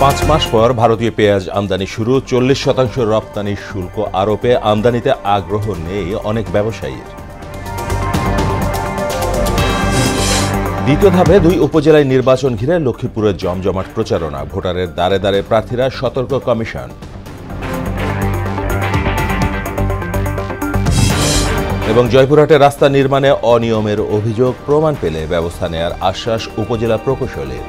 5 মাস পর ভারতীয় পেঁয়াজ আমদানি শুরু, 40% রপ্তানি শুল্ক আরোপে আমদানিতে আগ্রহ নেই অনেক ব্যবসায়ীর। দ্বিতীয় ধাপে 2 উপজেলায় নির্বাচন ঘিরে লক্ষ্মীপুরের জমজমাট প্রচারণা, ভোটারের দ্বারে দ্বারে প্রার্থীরা, সতর্ক কমিশন। এবং জয়পুরহাটে রাস্তা নির্মাণে অনিয়মের অভিযোগ প্রমাণ পেলে ব্যবস্থা নেয়ার আশ্বাস উপজেলা প্রকৌশলীর।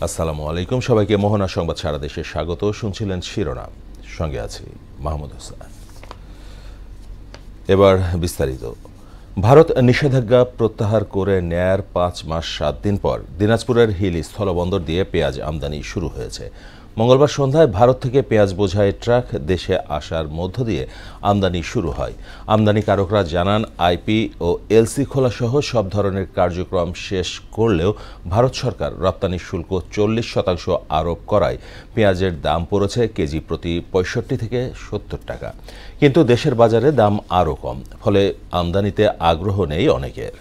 আসসালামু আলাইকুম, সবাইকে মোহনা সংবাদ সারা দেশে স্বাগত। শুনছিলেন শিরোনাম, সঙ্গে আছি মাহমুদ হোসেন। এবার বিস্তারিত। ভারত নিষেধাজ্ঞা প্রত্যাহার করে নেয়ার 5 মাস 7 দিন পর দিনাজপুরের হিলি স্থলবন্দর দিয়ে পেঁয়াজ আমদানি শুরু হয়েছে। মঙ্গলবার সন্ধ্যায় ভারত থেকে পেঁয়াজ বোঝাই ট্রাক দেশে আসার মধ্য দিয়ে আমদানি শুরু হয়। আমদানিকারকরা জানান, আইপি ও এলসি খোলা সহ সব ধরনের কার্যক্রম শেষ করলেও ভারত সরকার রপ্তানি শুল্ক 40% আরোপ করায় পেঁয়াজের দাম পড়েছে কেজি প্রতি 65 থেকে 70 টাকা। কিন্তু দেশের বাজারে দাম আরও কম, ফলে আমদানিতে আগ্রহ নেই অনেকের।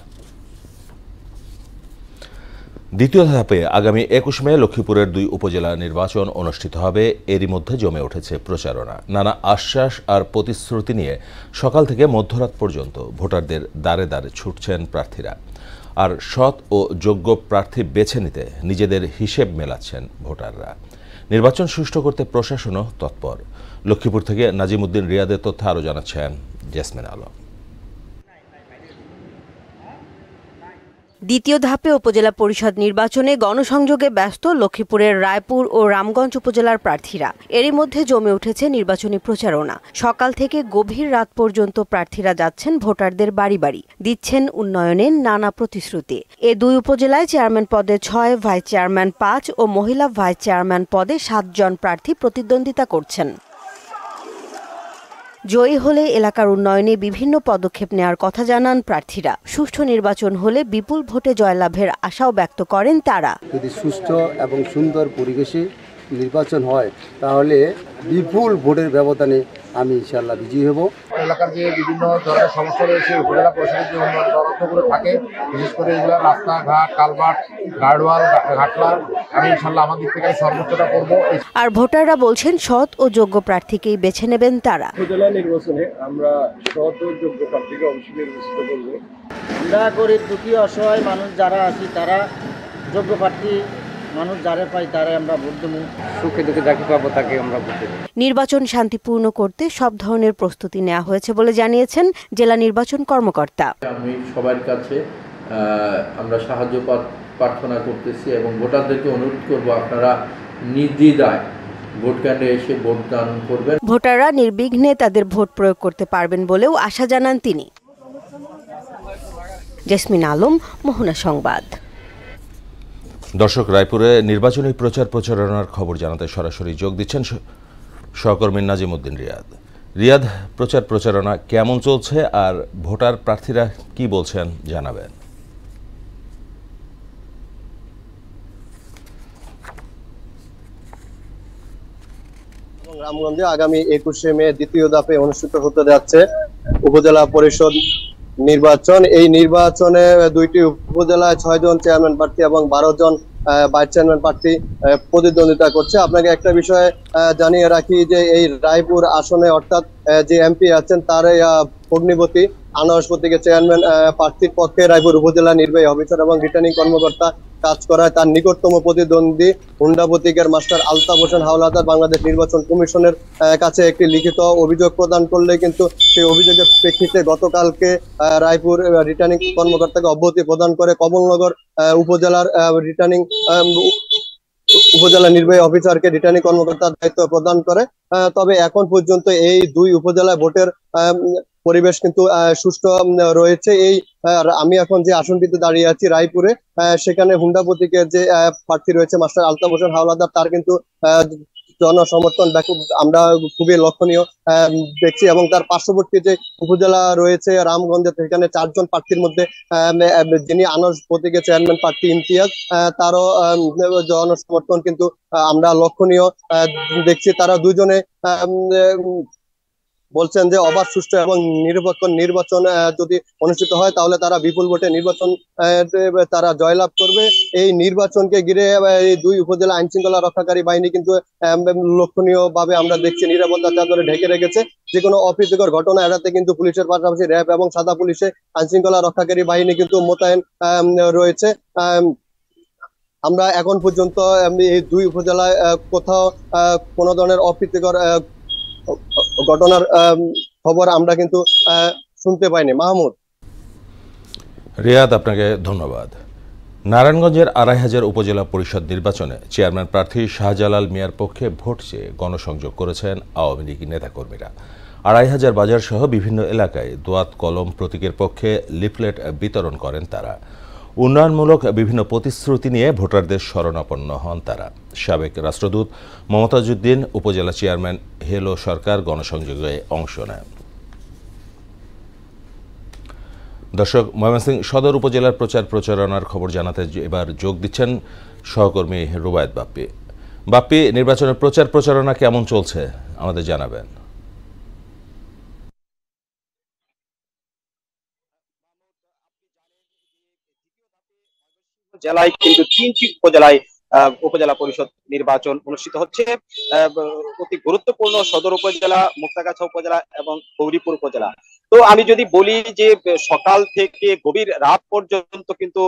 দ্বিতীয় ধাপে আগামী 21 মে লক্ষ্মীপুরের 2 উপজেলা নির্বাচন অনুষ্ঠিত হবে। এরই মধ্যে জমে উঠেছে প্রচারণা। নানা আশ্বাস আর প্রতিশ্রুতি নিয়ে সকাল থেকে মধ্যরাত পর্যন্ত ভোটারদের দ্বারে দ্বারে ছুটছেন প্রার্থীরা। আর সৎ ও যোগ্য প্রার্থী বেছে নিতে নিজেদের হিসেব মেলাচ্ছেন ভোটাররা। নির্বাচন সুষ্ঠু করতে প্রশাসনও তৎপর। লক্ষ্মীপুর থেকে নাজিমুদ্দিন রিয়াদের তথ্য আরও জানাচ্ছেন জেসমিন আলম। দ্বিতীয় ধাপে উপজেলা পরিষদ নির্বাচনে গণসংযোগে ব্যস্ত লক্ষ্মীপুরের রায়পুর ও রামগঞ্জ উপজেলার প্রার্থীরা। এরই মধ্যে জমে উঠেছে নির্বাচনী প্রচারণা। সকাল থেকে গভীর রাত পর্যন্ত প্রার্থীরা যাচ্ছেন ভোটারদের বাড়ি বাড়ি, দিচ্ছেন উন্নয়নের নানা প্রতিশ্রুতি। এ 2 উপজেলায় চেয়ারম্যান পদে 6, ভাইস চেয়ারম্যান 5 ও মহিলা ভাইস চেয়ারম্যান পদে 7 জন প্রার্থী প্রতিদ্বন্দ্বিতা করছেন। জয়ী হলে এলাকার উন্নয়নে বিভিন্ন পদক্ষেপ নেওয়ার কথা জানান প্রার্থীরা। সুষ্ঠু নির্বাচন হলে বিপুল ভোটে জয়লাভের আশাও ব্যক্ত করেন তারা। যদি সুষ্ঠু এবং সুন্দর পরিবেশে নির্বাচন হয় তাহলে বিপুল ভোটের ব্যবধানে আমি ইনশাআল্লাহ বিজয়ী হব। এলাকার যে বিভিন্ন ধরনের সমস্যা রয়েছে, উপজেলা পরিষদের যে উন্নয়ন তদন্তগুলো থাকে, বিশেষ করে এগুলো রাস্তাঘাট, কালভার্ট, গার্ডওয়াল, ঘাটলা, আমি ইনশাআল্লাহ আমার দিক থেকে সর্বোচ্চটা করব। আর ভোটাররা বলছেন সৎ ও যোগ্য প্রার্থীকেই বেছে নেবেন তারা। উপজেলা নির্বাচনে আমরা সৎ ও যোগ্য প্রার্থীকে অবশ্যই নির্বাচিত করব। আমরা গরিব দুঃখী অসহায় মানুষ যারা আছি তারা যোগ্য প্রার্থী মানুষ যারা পাই তারাই আমরা ভোট দেবো। সুখে দুঃখে যাকে পাবো তাকে আমরা ভোট দেবো। নির্বাচন শান্তিপূর্ণ করতে সব ধরনের প্রস্তুতি নেওয়া হয়েছে বলে জানিয়েছেন জেলা নির্বাচন কর্মকর্তা। আমি সবার কাছে আমরা সাহায্য প্রার্থনা করতেছি এবং ভোটারদেরকে অনুরোধ করব আপনারা নির্দ্বিধায় ভোট কেন্দ্রে এসে ভোটদান করবেন। ভোটাররা নির্বিঘ্নে তাদের ভোট প্রয়োগ করতে পারবেন বলেও আশা জানান তিনি। জেসমিন আলম, মোহনা সংবাদ। দর্শক, রায়পুরে নির্বাচনী প্রচারণার খবর জানাতে সরাসরি যোগ দিচ্ছেন সহকর্মী নাজিমুদ্দিন রিয়াদ। রিয়াদ, প্রচারণা কেমন চলছে আর ভোটার প্রার্থীরা কি বলছেন জানাবেন। রামগঞ্জে আগামী 21 মে দ্বিতীয় ধাপে অনুষ্ঠিত হতে যাচ্ছে উপজেলা পরিষদ নির্বাচন। এই নির্বাচনে 2টি উপজেলায় 6 জন চেয়ারম্যান প্রার্থী এবং 12 জন ভাইস চেয়ারম্যান প্রার্থী প্রতিদ্বন্দ্বিতা করছে। আপনাকে একটা বিষয় জানিয়ে রাখি যে এই রায়পুর আসনে অর্থাৎ যে এমপি আছেন তার অগ্নিপতি আনারস প্রতীকের চেয়ারম্যান প্রার্থীর পক্ষে রায়পুর উপজেলা নির্বাহী অফিসার এবং রিটার্নিং কর্মকর্তা কাজ করায় তার নিকটতম প্রতিদ্বন্দ্বী হুন্ডা প্রতীকের মাস্টার আলতাফ হোসেন হাওলাদার বাংলাদেশ নির্বাচন কমিশনের কাছে একটি লিখিত অভিযোগ প্রদান করলে কিন্তু সেই অভিযোগের প্রেক্ষিতে গতকালকে রায়পুর রিটার্নিং কর্মকর্তাকে অব্যাহতি প্রদান করে কমলনগর উপজেলার রিটার্নিং উপজেলা নির্বাহী অফিসারকে রিটার্নিং কর্মকর্তার দায়িত্ব প্রদান করে। তবে এখন পর্যন্ত এই 2 উপজেলায় ভোটের পরিবেশ কিন্তু সুষ্ঠু রয়েছে। এই আমি এখন যে আসনটিতে দাঁড়িয়ে আছি রায়পুরে, সেখানে হুন্ডা প্রতীকের যে প্রার্থী রয়েছে মাস্টার আলতাফ হোসেন হাওলাদার, তার কিন্তু জনসমর্থন আমরা খুবই লক্ষণীয় দেখছি। এবং তার পার্শ্ববর্তী যে উপজেলা রয়েছে রামগঞ্জে, সেখানে 4 জন প্রার্থীর মধ্যে যিনি আনারস প্রতীকে চেয়ারম্যান প্রার্থী ইমতিয়াজ, তারও জনসমর্থন কিন্তু আমরা লক্ষণীয় দেখছি। তারা দুজনে বলছেন যে অবাধ, সুষ্ঠু এবং নিরপেক্ষ নির্বাচন যদি অনুষ্ঠিত হয় তাহলে তারা বিপুল ভোটে নির্বাচন তারা জয়লাভ করবে। এই নির্বাচনকে ঘিরে এই 2 উপজেলা আইন শৃঙ্খলা রক্ষাকারী বাহিনী কিন্তু লক্ষণীয় ভাবে আমরা দেখছি নিরাপত্তা চাদরে ঢেকে রেখেছে। যে কোনো অপ্রীতিকর ঘটনা এড়াতে কিন্তু পুলিশের পাশাপাশি র্যাব এবং সাদা পুলিশে আইন শৃঙ্খলা রক্ষাকারী বাহিনী কিন্তু মোতায়েন রয়েছে। আমরা এখন পর্যন্ত এই 2 উপজেলায় কোথাও কোনো ধরনের অপ্রীতিকর ঘটনার খবর আমরা কিন্তু শুনতে পাইনি। মাহমুদ। রিয়াদ, আপনাকে ধন্যবাদ। নারায়ণগঞ্জের 2500 উপজেলা পরিষদ নির্বাচনে চেয়ারম্যান প্রার্থী শাহজালাল মিয়ার পক্ষে ভোট চেয়ে গণসংযোগ করেছেন আওয়ামী লীগ নেতাকর্মীরা। 2500 বাজার সহ বিভিন্ন এলাকায় দোয়াত কলম প্রতীকের পক্ষে লিফলেট বিতরণ করেন তারা। উন্নয়নমূলক বিভিন্ন প্রতিশ্রুতি নিয়ে ভোটারদের শরণাপন্ন হন তারা। সাবেক রাষ্ট্রদূত মমতাজউদ্দিন, উপজেলা চেয়ারম্যান হেলো সরকার গণসংযোগে অংশ নেন। দর্শক, ময়মনসিংহ সদর উপজেলার প্রচার প্রচারণার খবর জানাতে এবার যোগ দিচ্ছেন সহকর্মী রুবায়েত বাপ্পি। বাপ্পি, নির্বাচনের প্রচার প্রচারণা কেমন চলছে আমাদের জানাবেন। জেলায় কিন্তু 3টি উপজেলা পরিষদ নির্বাচন অনুষ্ঠিত হচ্ছে। অতি গুরুত্বপূর্ণ সদর উপজেলা, মুক্তাগাছা উপজেলা এবং গৌরীপুর উপজেলা। তো আমি যদি বলি যে সকাল থেকে গভীর রাত পর্যন্ত কিন্তু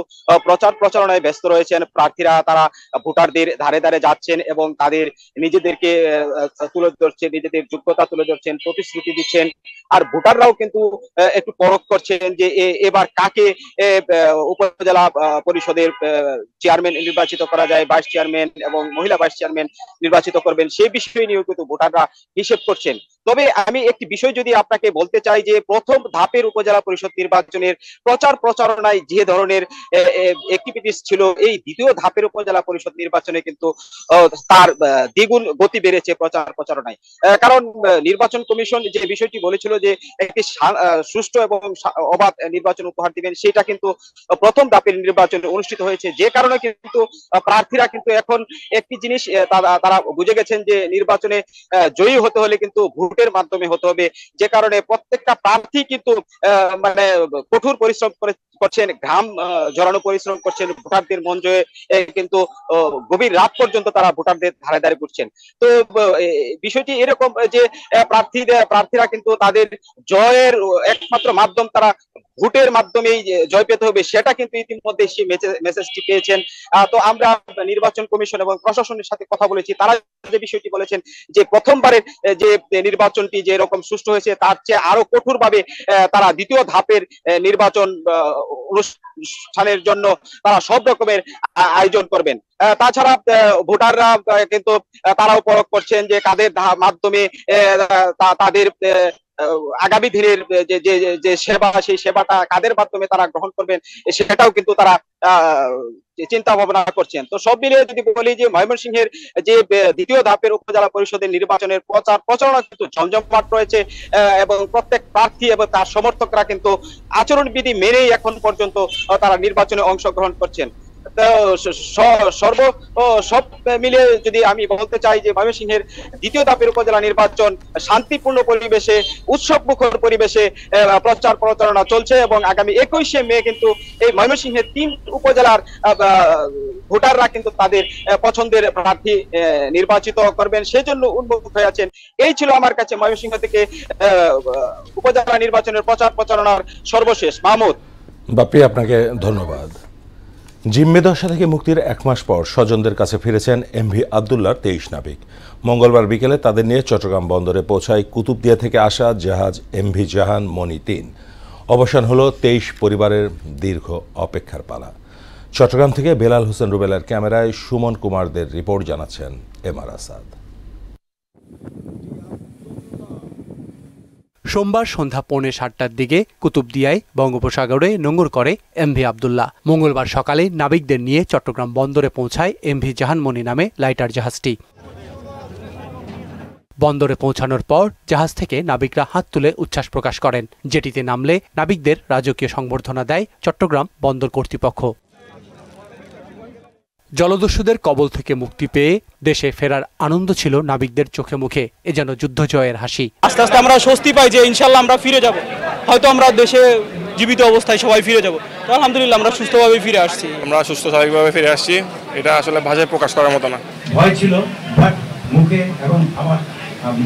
প্রচার প্রচারণায় ব্যস্ত রয়েছেন প্রার্থীরা। তারা ভোটারদের ধারে ধারে যাচ্ছেন এবং তাদের নিজেদেরকে তুলে ধরছেন, নিজেদের যোগ্যতা তুলে ধরছেন, প্রতিশ্রুতি দিচ্ছেন। আর ভোটাররাও কিন্তু একটু পরখ করছেন যে এবার কাকে উপজেলা পরিষদের চেয়ারম্যান নির্বাচিত করা যায়, ভাইস চেয়ারম্যান এবং মহিলা ভাইস চেয়ারম্যান নির্বাচিত করবেন, সেই বিষয় নিয়েও কিন্তু ভোটাররা হিসেব করছেন। তবে আমি একটি বিষয় যদি আপনাকে বলতে চাই যে প্রথম ধাপের উপজেলা পরিষদ নির্বাচনের প্রচার প্রচারণায় যে ধরনের অ্যাক্টিভিটিস ছিল, এই দ্বিতীয় ধাপের উপজেলা পরিষদ নির্বাচনে কিন্তু তার দ্বিগুণ গতি বেড়েছে প্রচার প্রচারণায়। কারণ নির্বাচন কমিশন যে বিষয়টি বলেছিল যে একটি সুষ্ঠু এবং অবাধ নির্বাচন উপহার দিবেন, সেটা কিন্তু প্রথম ধাপের নির্বাচনে অনুষ্ঠিত হয়েছে। যে কারণে কিন্তু প্রার্থীরা কিন্তু এখন একটি জিনিস তারা বুঝে গেছেন যে নির্বাচনে জয়ী হতে হলে কিন্তু ভোটের মাধ্যমে হতে হবে। যে কারণে প্রত্যেকটা প্রার্থী কিন্তু মানে কঠোর পরিশ্রম করছেন, ঘাম ঝরানো পরিশ্রম করছেন ভোটারদের মন জয়ে, কিন্তু গভীর রাত পর্যন্ত তারা ভোটারদের ধারে ধারে ঘুরছেন। তো বিষয়টি এরকম যে প্রার্থীরা কিন্তু তাদের জয়ের একমাত্র মাধ্যম তারা ভোটের মাধ্যমেই জয় পেতে হবে, সেটা কিন্তু ইতিমধ্যে সেই মেসেজটি পেয়েছেন। তো আমরা নির্বাচন কমিশন এবং প্রশাসনের সাথে কথা বলেছি, তারা যে বিষয়টি বলেছেন যে প্রথমবারের যে নির্বাচনটি যে এরকম সুষ্ঠু হয়েছে তার চেয়ে আরো কঠোরভাবে তারা দ্বিতীয় ধাপের নির্বাচন অনুষ্ঠানের জন্য তারা সব রকমের আয়োজন করবেন। তাছাড়া ভোটাররা কিন্তু তারাও পরখ করছেন যে কাদের মাধ্যমে তাদের আগামী দিনের যে সেবা, সেই সেবাটা কাদের মাধ্যমে তারা গ্রহণ করবেন, সেটাও কিন্তু তারা চিন্তা ভাবনা করছেন। তো সব মিলিয়ে যদি বলি যে ময়মনসিংহের যে দ্বিতীয় ধাপের উপজেলা পরিষদের নির্বাচনের প্রচার প্রচারণা কিন্তু জমজমাট রয়েছে এবং প্রত্যেক প্রার্থী এবং তার সমর্থকরা কিন্তু আচরণবিধি মেনেই এখন পর্যন্ত তারা নির্বাচনে অংশগ্রহণ করছেন। সব মিলিয়ে যদি আমি বলতে চাই যে ময়মনসিংহের দ্বিতীয় ধাপের উপজেলা নির্বাচন শান্তিপূর্ণ পরিবেশে, উৎসব মুখর পরিবেশে প্রচার প্রচারণা চলছে এবং আগামী 21শে মে কিন্তু এই ময়মনসিংহের 3 উপজেলার ভোটাররা কিন্তু তাদের পছন্দের প্রার্থী নির্বাচিত করবেন, সেজন্য উন্মুখ হয়ে আছেন। এই ছিল আমার কাছে ময়মনসিংহ থেকে উপজেলা নির্বাচনের প্রচার প্রচারণার সর্বশেষ। মাহমুদ। বাপ্পি, আপনাকে ধন্যবাদ। জিম্মিদশা থেকে মুক্তির 1 মাস পর স্বজনদের কাছে ফিরেছেন এমভি আবদুল্লাহর 23 নাবিক। মঙ্গলবার বিকেলে তাদের নিয়ে চট্টগ্রাম বন্দরে পৌঁছায় কুতুবদিয়া থেকে আসা জাহাজ এমভি জাহান মনি 3। অবসান হলো 23 পরিবারের দীর্ঘ অপেক্ষার পালা। চট্টগ্রাম থেকে বেলাল হোসেন রুবেলের ক্যামেরায় সুমন কুমারদের রিপোর্ট, জানাচ্ছেন এমআর আসাদ। সোমবার সন্ধ্যা 6:45টার দিকে কুতুবদিয়ায় বঙ্গোপসাগরে নোঙর করে এমভি আবদুল্লাহ। মঙ্গলবার সকালে নাবিকদের নিয়ে চট্টগ্রাম বন্দরে পৌঁছায় এমভি জাহানমণি নামে লাইটার জাহাজটি। বন্দরে পৌঁছানোর পর জাহাজ থেকে নাবিকরা হাত তুলে উচ্ছ্বাস প্রকাশ করেন। জেটিতে নামলে নাবিকদের রাজকীয় সংবর্ধনা দেয় চট্টগ্রাম বন্দর কর্তৃপক্ষ। জলদস্যুদের কবল থেকে মুক্তি পেয়ে দেশে ফেরার আনন্দ ছিল নাবিকদের চোখে মুখে। এ যেন যুদ্ধ জয়ের হাসি। আস্তে আস্তে আমরা স্বস্তি পাই যে ইনশাল্লাহ আমরা ফিরে যাব, হয়তো আমরা দেশে জীবিত অবস্থায় সবাই ফিরে যাব। তো আলহামদুলিল্লাহ আমরা সুস্থভাবে ফিরে আসছি। আমরা সুস্থ স্বাভাবিকভাবে ফিরে আসছি, এটা আসলে ভাষায় প্রকাশ করার মতো না। ভয় ছিল, বাট মুখে এবং আমার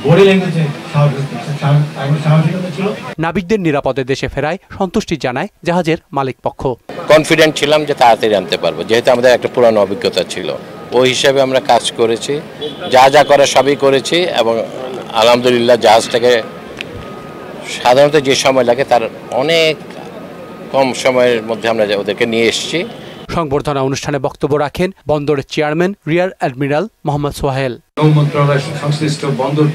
বডি ল্যাঙ্গুয়েজে সাহসিকতা ছিল। নাবিকদের নিরাপদে দেশে ফেরায় সন্তুষ্টি জানায় জাহাজের মালিক পক্ষ। কনফিডেন্ট ছিলাম যে তাড়াতাড়ি আনতে পারবো, যেহেতু আমাদের একটা পুরানো অভিজ্ঞতা ছিল। ওই হিসাবে আমরা কাজ করেছি, যা যা করার সবই করেছি এবং আলহামদুলিল্লাহ জাহাজটাকে সাধারণত যে সময় লাগে তার অনেক কম সময়ের মধ্যে আমরা ওদেরকে নিয়ে এসেছি। সংবর্ধনা অনুষ্ঠানে বক্তব্য রাখেন বন্দরের chairman rear admiral Mohammad Sohel. নৌ মন্ত্রণালয় সংশ্লিষ্ট বন্দর,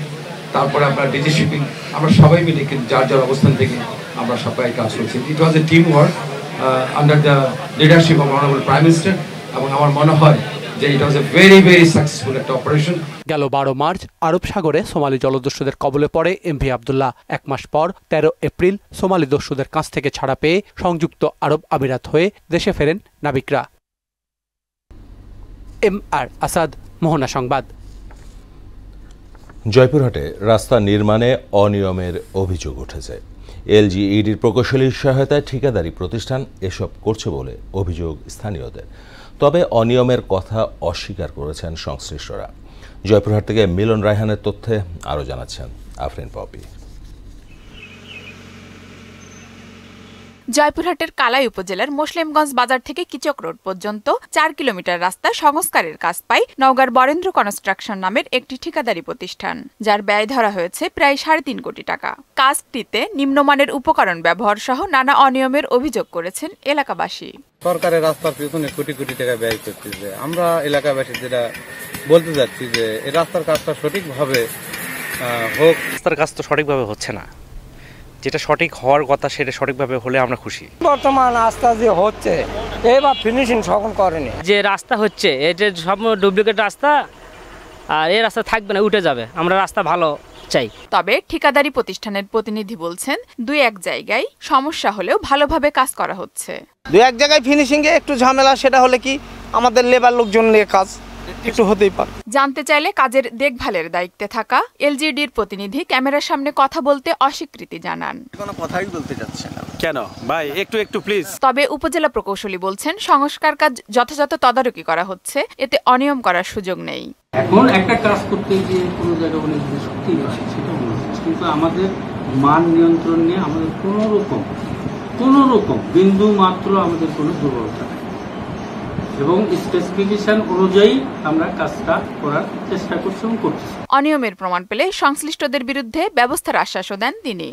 তারপরে আপনার ডিজি শিপিং, আমরা সবাই মিলে যার যার অবস্থান থেকে আমরা সবাই কাজ করছি। It was a team work under the leadership of honourable prime minister, এবং আমার মনে হয় যে it was a very very successful একটা অপারেশন। গেল 12 মার্চ আরব সাগরে সোমালি জলদস্যুদের কবলে পড়ে এমভি আবদুল্লাহ। 1 মাস পর 13 এপ্রিল সোমালি দস্যুদের কাছ থেকে ছাড়া পেয়ে সংযুক্ত আরব আমিরাত হয়ে দেশে ফেরেন নাবিকরা। MR আসাদ, মোহনা সংবাদ। জয়পুরহাটে রাস্তা নির্মাণে অনিয়মের অভিযোগ উঠেছে। এলজিইডির প্রকৌশলীর সহায়তায় ঠিকাদারি প্রতিষ্ঠান এসব করছে বলে অভিযোগ স্থানীয়দের। তবে অনিয়মের কথা অস্বীকার করেছেন সংশ্লিষ্টরা। জয়পুরহাট থেকে মিলন রায়হানের তথ্যে আরও জানাচ্ছেন আফরিন পপি। জয়পুরহাটের কালাই উপজেলার মুসলিমগঞ্জ বাজার থেকে কিচক রোড পর্যন্ত 4 কিলোমিটার রাস্তা সংস্কারের কাজ পায় নওগাঁর বরেন্দ্র কনস্ট্রাকশন নামের একটি ঠিকাদারি প্রতিষ্ঠান, যার ব্যয় ধরা হয়েছে প্রায় 3.5 কোটি টাকা। কাজটিতে নিম্নমানের উপকরণ ব্যবহার সহ নানা অনিয়মের অভিযোগ করেছেন এলাকাবাসী। সরকারের রাস্তার পিছনে কোটি কোটি টাকা ব্যয় করতেছে। আমরা এলাকাবাসী যেটা বলতে যাচ্ছি যে এই রাস্তার কাজটা সঠিকভাবে হোক। রাস্তার কাজ তো সঠিকভাবে হচ্ছে না, যেটা সঠিক হওয়ার কথা সেটা সঠিকভাবে হলে আমরা খুশি। বর্তমান রাস্তা যে হচ্ছে এবার ফিনিশিং সকল করেনি। যে রাস্তা হচ্ছে এটা সব ডুপ্লিকেট রাস্তা, আর এই রাস্তা থাকবে না, উঠে যাবে। আমরা রাস্তা ভালো চাই। তবে ঠিকাদারি প্রতিষ্ঠানের প্রতিনিধি বলছেন 2-1 জায়গায় সমস্যা হলেও ভালোভাবে কাজ করা হচ্ছে। 2-1 জায়গায় ফিনিশিং এ একটু ঝামেলা, সেটা হলে কি আমাদের লেবার লোকজন নিয়ে কাজ একটু হতেই পারে। জানতে চাইলে কাজের দেখভালের দায়িত্বে থাকা এলজিডির প্রতিনিধি ক্যামেরার সামনে কথা বলতে অস্বীকৃতি জানান। কোনো কথাই বলতে যাচ্ছে না। কেন ভাই, একটু প্লিজ। তবে উপজেলা প্রকৌশলী বলছেন সংস্কার কাজ যথাযথ তদারকি করা হচ্ছে, এতে অনিয়ম করার সুযোগ নেই। এখন একটা কাজ করতে গিয়ে কোনো জায়গায় অনেক সত্যি সেটা কিন্তু আমাদের মান নিয়ন্ত্রণ নিয়ে আমাদের কোনো রকম বিন্দু মাত্র আমাদের কোনো দুর্বলতা নেই, এবং স্পেসিফিকেশন অনুযায়ী আমরা কাজটা করার চেষ্টা করছি এবং করছি। অনিয়মের প্রমাণ পেলে সংশ্লিষ্টদের বিরুদ্ধে ব্যবস্থার আশ্বাসও দেন তিনি।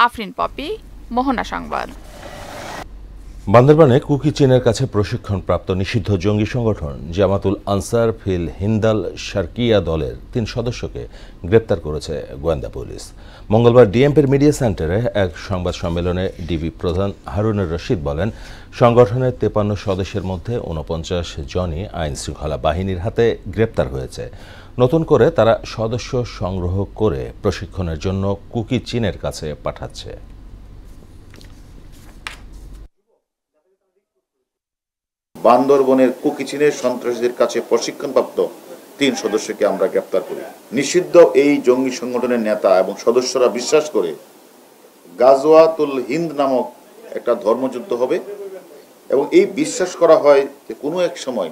আফরিন পপি, মোহনা সংবাদ। বান্দরবানে কুকি চীনের কাছে প্রশিক্ষণপ্রাপ্ত নিষিদ্ধ জঙ্গি সংগঠন জামাতুল আনসার ফিল হিন্দাল শারকিয়া দলের 3 সদস্যকে গ্রেপ্তার করেছে গোয়েন্দা পুলিশ। মঙ্গলবার ডিএমপির মিডিয়া সেন্টারে এক সংবাদ সম্মেলনে ডিবি প্রধান হারুনুর রশিদ বলেন, সংগঠনের 53 সদস্যের মধ্যে 49 জনই আইন শৃঙ্খলা বাহিনীর হাতে গ্রেপ্তার হয়েছে। নতুন করে তারা সদস্য সংগ্রহ করে প্রশিক্ষণের জন্য কুকি চীনের কাছে পাঠাচ্ছে। বান্দরবনের কুকি চীনের সন্ত্রাসীদের কাছে প্রশিক্ষণপ্রাপ্ত 3 সদস্যকে আমরা গ্রেপ্তার করি। নিষিদ্ধ এই জঙ্গি সংগঠনের নেতা এবং সদস্যরা বিশ্বাস করে গাজওয়াতুল হিন্দ নামক একটা ধর্মযুদ্ধ হবে, এবং এই বিশ্বাস করা হয় যে কোনো এক সময়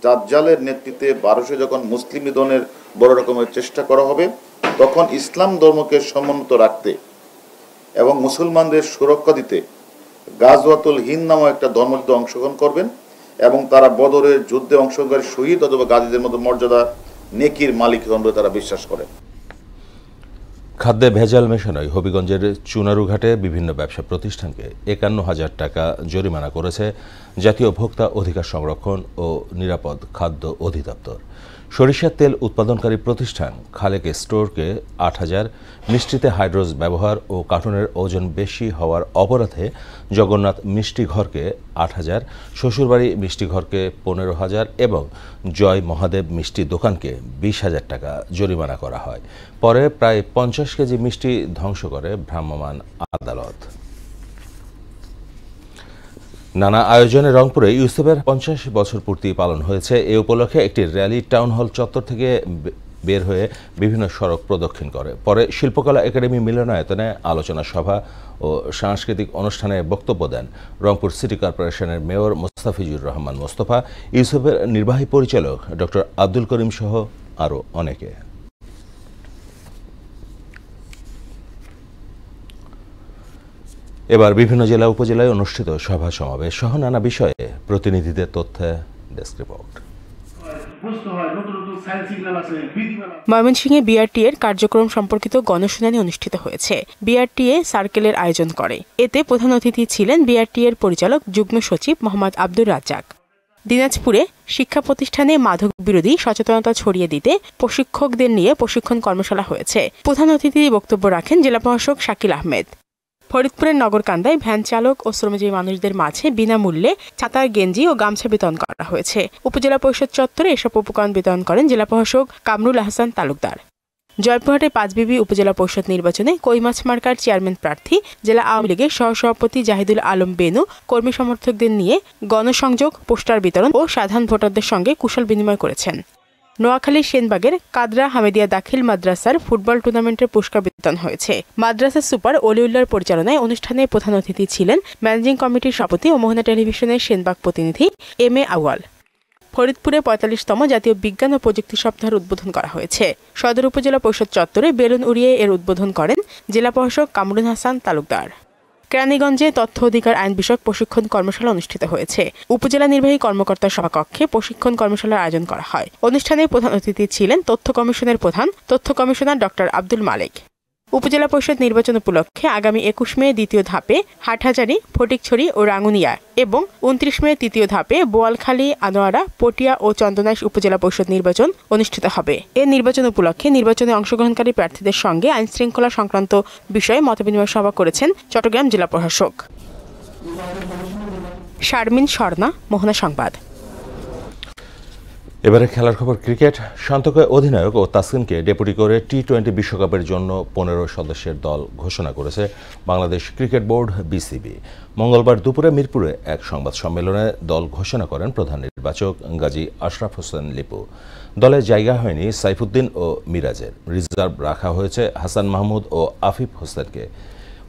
দাজ্জালের নেতৃত্বে 1200 যখন মুসলিম নিধনের বড় রকমের চেষ্টা করা হবে, তখন ইসলাম ধর্মকে সমুন্নত রাখতে এবং মুসলমানদের সুরক্ষা দিতে গাজওয়াতুল হিন্দ নামক একটা ধর্মযুদ্ধে অংশগ্রহণ করবেন, এবং তারা বদরের যুদ্ধে অংশগ্রহণকারী শহীদ অথবা গাজীদের মতো মর্যাদা নেকির মালিক হন বলে তারা বিশ্বাস করেন। খাদ্যে ভেজাল মেশানোয় হবিগঞ্জের চুনারুঘাটে বিভিন্ন ব্যবসা প্রতিষ্ঠানকে 51,000 টাকা জরিমানা করেছে জাতীয় ভোক্তা অধিকার সংরক্ষণ ও নিরাপদ খাদ্য অধিদপ্তর। সরিষার তেল উৎপাদনকারী প্রতিষ্ঠান খালেক স্টোরকে 8,000, মিষ্টিতে হাইড্রোজ ব্যবহার ও কার্টুনের ওজন বেশি হওয়ার অপরাধে জগন্নাথ মিষ্টি ঘরকে 8,000, শ্বশুরবাড়ি মিষ্টি ঘরকে 15,000 এবং জয় মহাদেব মিষ্টি দোকানকে 20,000 টাকা জরিমানা করা হয়। পরে প্রায় 50 কেজি মিষ্টি ধ্বংস করে ভ্রাম্যমাণ আদালত। নানা আয়োজনে রংপুরে ইউসুফের 50 বছর পূর্তি পালন হয়েছে। এ উপলক্ষে একটি র্যালি টাউন হল চত্বর থেকে বের হয়ে বিভিন্ন সড়ক প্রদক্ষিণ করে। পরে শিল্পকলা একাডেমি মিলনায়তনে আলোচনা সভা ও সাংস্কৃতিক অনুষ্ঠানে বক্তব্য দেন রংপুর সিটি কর্পোরেশনের মেয়র মোস্তাফিজুর রহমান মোস্তফা, ইউসুফের নির্বাহী পরিচালক ডক্টর আব্দুল করিম সহ আরও অনেকে। এবার বিভিন্ন জেলা উপজেলায় অনুষ্ঠিত সভা সমাবেশ সহ নানা বিষয়ে প্রতিনিধিদের তথ্যে ডেস্ক রিপোর্ট। ময়মনসিংহে বিআরটিএর কার্যক্রম সম্পর্কিত গণশুনানি অনুষ্ঠিত হয়েছে। বিআরটিএ সার্কেলের আয়োজন করে। এতে প্রধান অতিথি ছিলেন বিআরটিএর পরিচালক যুগ্ম সচিব মোহাম্মদ আব্দুর রাজ্জাক। দিনাজপুরে শিক্ষা প্রতিষ্ঠানে মাদক বিরোধী সচেতনতা ছড়িয়ে দিতে প্রশিক্ষকদের নিয়ে প্রশিক্ষণ কর্মশালা হয়েছে। প্রধান অতিথি বক্তব্য রাখেন জেলা প্রশাসক শাকিল আহমেদ। ফরিদপুরের নগরকান্দায় ভ্যান চালক ও শ্রমজীবী মানুষদের মাঝে বিনামূল্যে ছাতা, গেঞ্জি ও গামছা বিতরণ করা হয়েছে। উপজেলা পরিষদ চত্বরে এসব উপকরণ বিতরণ করেন জেলা প্রশাসক কামরুল আহসান তালুকদার। জয়পুরহাটে পাঁচবিবি উপজেলা পরিষদ নির্বাচনে কইমাছ মার্কার চেয়ারম্যান প্রার্থী জেলা আওয়ামী লীগের সহসভাপতি জাহিদুল আলম বেনু কর্মী সমর্থকদের নিয়ে গণসংযোগ, পোস্টার বিতরণ ও সাধারণ ভোটারদের সঙ্গে কুশল বিনিময় করেছেন। নোয়াখালীর সেনবাগের কাদরা হামেদিয়া দাখিল মাদ্রাসার ফুটবল টুর্নামেন্টের পুরস্কার বিতরণ হয়েছে। মাদ্রাসা সুপার অলিউল্লাহর পরিচালনায় অনুষ্ঠানে প্রধান অতিথি ছিলেন ম্যানেজিং কমিটির সভাপতি ও মোহনা টেলিভিশনের সেনবাগ প্রতিনিধি এম এ আওয়াল। ফরিদপুরে 45তম জাতীয় বিজ্ঞান ও প্রযুক্তি সপ্তাহের উদ্বোধন করা হয়েছে। সদর উপজেলা পরিষদ চত্বরে বেলুন উড়িয়ে এর উদ্বোধন করেন জেলা প্রশাসক কামরুল হাসান তালুকদার। কেরানীগঞ্জে তথ্য অধিকার আইন বিষয়ক প্রশিক্ষণ কর্মশালা অনুষ্ঠিত হয়েছে। উপজেলা নির্বাহী কর্মকর্তার সভাকক্ষে প্রশিক্ষণ কর্মশালার আয়োজন করা হয়। অনুষ্ঠানে প্রধান অতিথি ছিলেন তথ্য কমিশনের প্রধান তথ্য কমিশনার ডক্টর আব্দুল মালিক। উপজেলা পরিষদ নির্বাচন উপলক্ষে আগামী 21 মে দ্বিতীয় ধাপে হাটহাজারী, ফটিকছড়ি ও রাঙ্গুনিয়া এবং 29 মে তৃতীয় ধাপে বোয়ালখালী, আনোয়ারা, পটিয়া ও চন্দনাইশ উপজেলা পরিষদ নির্বাচন অনুষ্ঠিত হবে। এ নির্বাচন উপলক্ষে নির্বাচনে অংশগ্রহণকারী প্রার্থীদের সঙ্গে আইন শৃঙ্খলা সংক্রান্ত বিষয়ে মতবিনিময় সভা করেছেন চট্টগ্রাম জেলা প্রশাসক। শারমিন স্বর্ণা, মোহনা সংবাদ। এবারে খেলার খবর ক্রিকেট। শান্তকয় অধিনায়ক ও তাসকিনকে ডেপুটি করে টি-20 বিশ্বকাপের জন্য 15 সদস্যের দল ঘোষণা করেছে বাংলাদেশ ক্রিকেট বোর্ড বিসিবি। মঙ্গলবার দুপুরে মিরপুরে এক সংবাদ সম্মেলনে দল ঘোষণা করেন প্রধান নির্বাচক গাজী আশরাফ হোসেন লিপু। দলে জায়গা হয়নি সাইফুদ্দিন ও মিরাজের। রিজার্ভ রাখা হয়েছে হাসান মাহমুদ ও আফিফ হোসেনকে।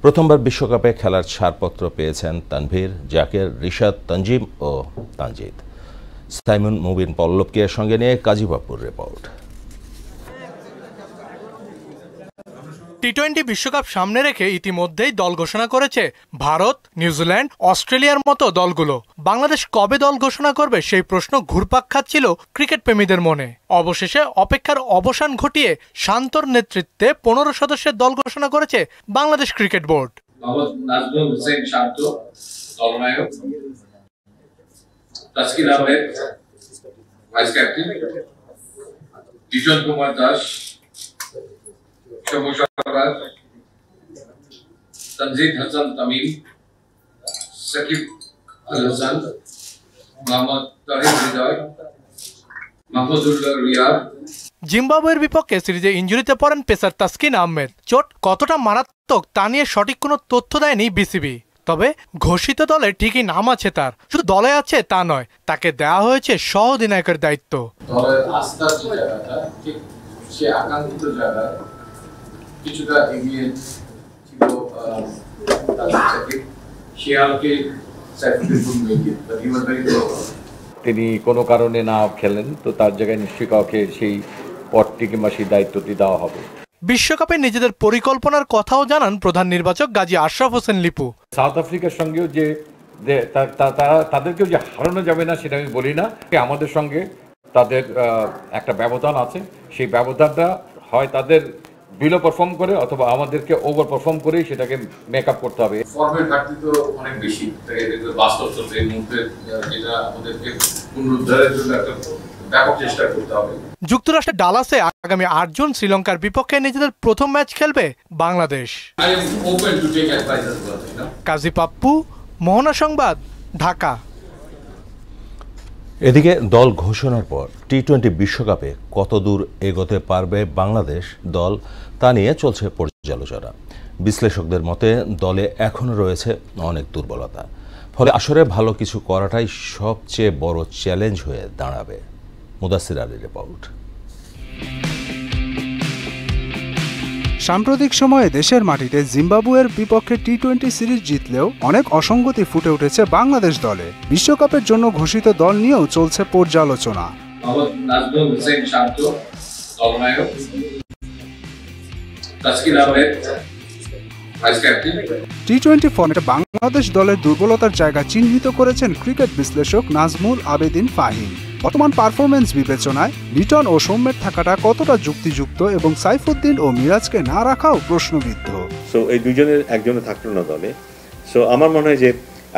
প্রথমবার বিশ্বকাপে খেলার ছাড়পত্র পেয়েছেন তানভীর, জাকের, রিশাদ, তানজিম ও তানজিদ। সাইমন মুবিন পল্লবকে সঙ্গে নিয়ে কাজী বাপুর রিপোর্ট। টি-20 বিশ্বকাপ সামনে রেখে ইতিমধ্যেই দল ঘোষণা করেছে ভারত, নিউজিল্যান্ড, অস্ট্রেলিয়ার মতো দলগুলো। বাংলাদেশ কবে দল ঘোষণা করবে সেই প্রশ্ন ঘুরপাক খাচ্ছিল ক্রিকেট প্রেমীদের মনে। অবশেষে অপেক্ষার অবসান ঘটিয়ে শান্তর নেতৃত্বে 15 সদস্যের দল ঘোষণা করেছে Bangladesh cricket board. Taskin Ahmed vice captain, জিজন কুমার দাস, সবুজ সরকার, তানজিদ হাসান তামিম, সাকিব আল হাসান, মোহাম্মদ তাহির হৃদয়, মাহমুদুল্লাহ রিয়াদ। জিম্বাবুয়ের বিপক্ষে সিরিজে ইনজুরিতে পড়েন পেসার তাসকিন আহমেদ। চোট কতটা মারাত্মক তা নিয়ে সঠিক কোনো তথ্য দেয়নি বিসিবি। তবে ঘোষিত দলে ঠিকই নাম আছে তার, শুধু দলে আছে তা নয়, তাকে দেওয়া হয়েছে সহ অধিনায়কের দায়িত্ব। দলের আস্থার যে জায়গাটা, ঠিক সে আকাঙ্ক্ষিত জায়গা কিছুটা এগিয়ে ছিল শিয়ালকে। তিনি কোনো কারণে না খেলেন তো তার জায়গায় নিশ্চয়ই কাউকে সেই পদটি কিংবা সেই দায়িত্বটি দেওয়া হবে। বিশ্বকাপে নিজেদের পরিকল্পনার কথাও জানান প্রধান নির্বাচক গাজী আশরাফ হোসেন লিপু। সাউথ আফ্রিকার সঙ্গেও যে তাদেরকেও যে হারানো যাবে না সেটা আমি বলি না। আমাদের সঙ্গে তাদের একটা ব্যবধান আছে, সেই ব্যবধানটা হয় তাদের বিলো পারফর্ম করে অথবা আমাদেরকে ওভার পারফর্ম করে সেটাকে মেকআপ করতে হবে। ফর্মের ঘাটতি তো অনেক বেশি, বাস্তব এই মুহূর্তে যেটা আমাদেরকে পুনরুদ্ধারের জন্য একটা ব্যাপক চেষ্টা করতে হবে। যুক্তরাষ্ট্রের ডালাসে আগামী 8 জুন শ্রীলঙ্কার বিপক্ষে নিজেদের প্রথম ম্যাচ খেলবে বাংলাদেশ। কাজী পাপ্পু, মোহনা সংবাদ, ঢাকা। এদিকে দল ঘোষণার পর টি-20 বিশ্বকাপে কতদূর এগোতে পারবে বাংলাদেশ দল তা নিয়ে চলছে পর্যালোচনা। বিশ্লেষকদের মতে দলে এখনও রয়েছে অনেক দুর্বলতা, ফলে আসরে ভালো কিছু করাটাই সবচেয়ে বড় চ্যালেঞ্জ হয়ে দাঁড়াবে। মুদাসির আলীর রিপোর্ট। সাম্প্রতিক সময়ে দেশের মাটিতে জিম্বাবুয়ের বিপক্ষে টি-20 সিরিজ জিতলেও অনেক অসঙ্গতি ফুটে উঠেছে বাংলাদেশ দলে। বিশ্বকাপের জন্য ঘোষিত দল নিয়েও চলছে পর্যালোচনা। টি-20 ফর্মেটে বাংলাদেশ দলের দুর্বলতার জায়গা চিহ্নিত করেছেন ক্রিকেট বিশ্লেষক নাজমুল আবেদিন ফাহিম। বর্তমান পারফরমেন্স বিবেচনায় লিটন ও সৌম্যের থাকাটা কতটা যুক্তিযুক্ত এবং সাইফুদ্দিন ও মিরাজকে না রাখাও প্রশ্নবিদ্ধ। সো এই দুজনের একজনে থাকলো না দলে। সো আমার মনে হয় যে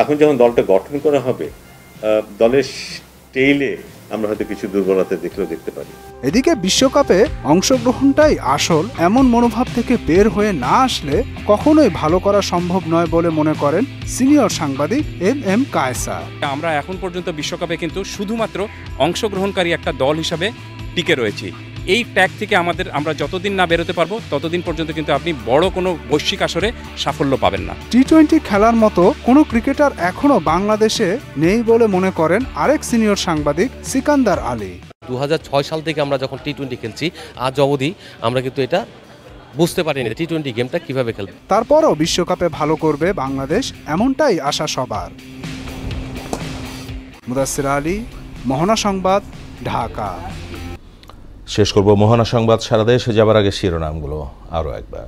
এখন যখন দলটা গঠন করা হবে, দলের টেইলে আমরা হয়তো কিছু দুর্বলতা দেখতে পারি। এদিকে বিশ্বকাপে অংশগ্রহণটাই আসল এমন মনোভাব থেকে বের হয়ে না আসলে কখনোই ভালো করা সম্ভব নয় বলে মনে করেন সিনিয়র সাংবাদিক এম কায়সার। আমরা এখন পর্যন্ত বিশ্বকাপে কিন্তু শুধুমাত্র অংশগ্রহণকারী একটা দল হিসাবে টিকে রয়েছি। এই ট্যাগ থেকে আমরা যতদিন না বেরোতে পারবো ততদিন পর্যন্ত কিন্তু আপনি বড় কোনো বৈশ্বিক আসরে সাফল্য পাবেন না। টি-20 খেলার মতো কোনো ক্রিকেটার এখনো বাংলাদেশে নেই বলে মনে করেন আরেক সিনিয়র সাংবাদিক সিকান্দার আলী। 2006 সাল থেকে আমরা যখন টি-20 খেলছি, আজ অবধি আমরা কিন্তু এটা বুঝতে পারিনি টি-20 গেমটা কিভাবে খেলবে। তারপরও বিশ্বকাপে ভালো করবে বাংলাদেশ, এমনটাই আশা সবার। মুদাসির আলী, মোহনা সংবাদ, ঢাকা। শেষ করব মোহনা সংবাদ সারা দেশে যাবার আগে শিরোনামগুলো আরও একবার।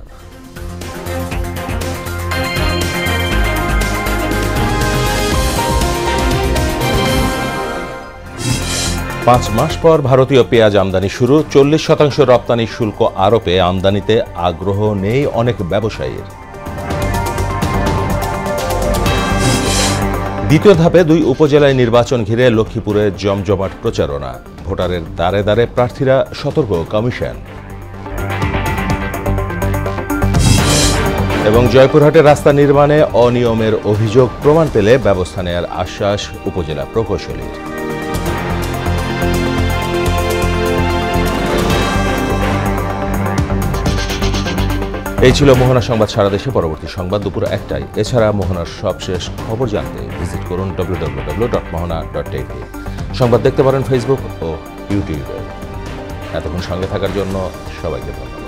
5 মাস পর ভারতীয় পেঁয়াজ আমদানি শুরু। 40% রপ্তানি শুল্ক আরোপে আমদানিতে আগ্রহ নেই অনেক ব্যবসায়ীর। দ্বিতীয় ধাপে 2 উপজেলায় নির্বাচন ঘিরে লক্ষ্মীপুরে জমজমাট প্রচারণা। ভোটারের দ্বারে দ্বারে প্রার্থীরা, সতর্ক কমিশন। এবং জয়পুরহাটে রাস্তা নির্মাণে অনিয়মের অভিযোগ প্রমাণ পেলে ব্যবস্থা নেয়ার আশ্বাস উপজেলা প্রকৌশলীর। এই ছিল মোহনা সংবাদ সারা দেশে। পরবর্তী সংবাদ দুপুর 1টায়। এছাড়া মোহনার সবশেষ খবর জানতে ভিজিট করুন www.mohana.tv। সংবাদ দেখতে পারেন ফেসবুক ও ইউটিউবে। এতক্ষণ সঙ্গে থাকার জন্য সবাইকে ধন্যবাদ।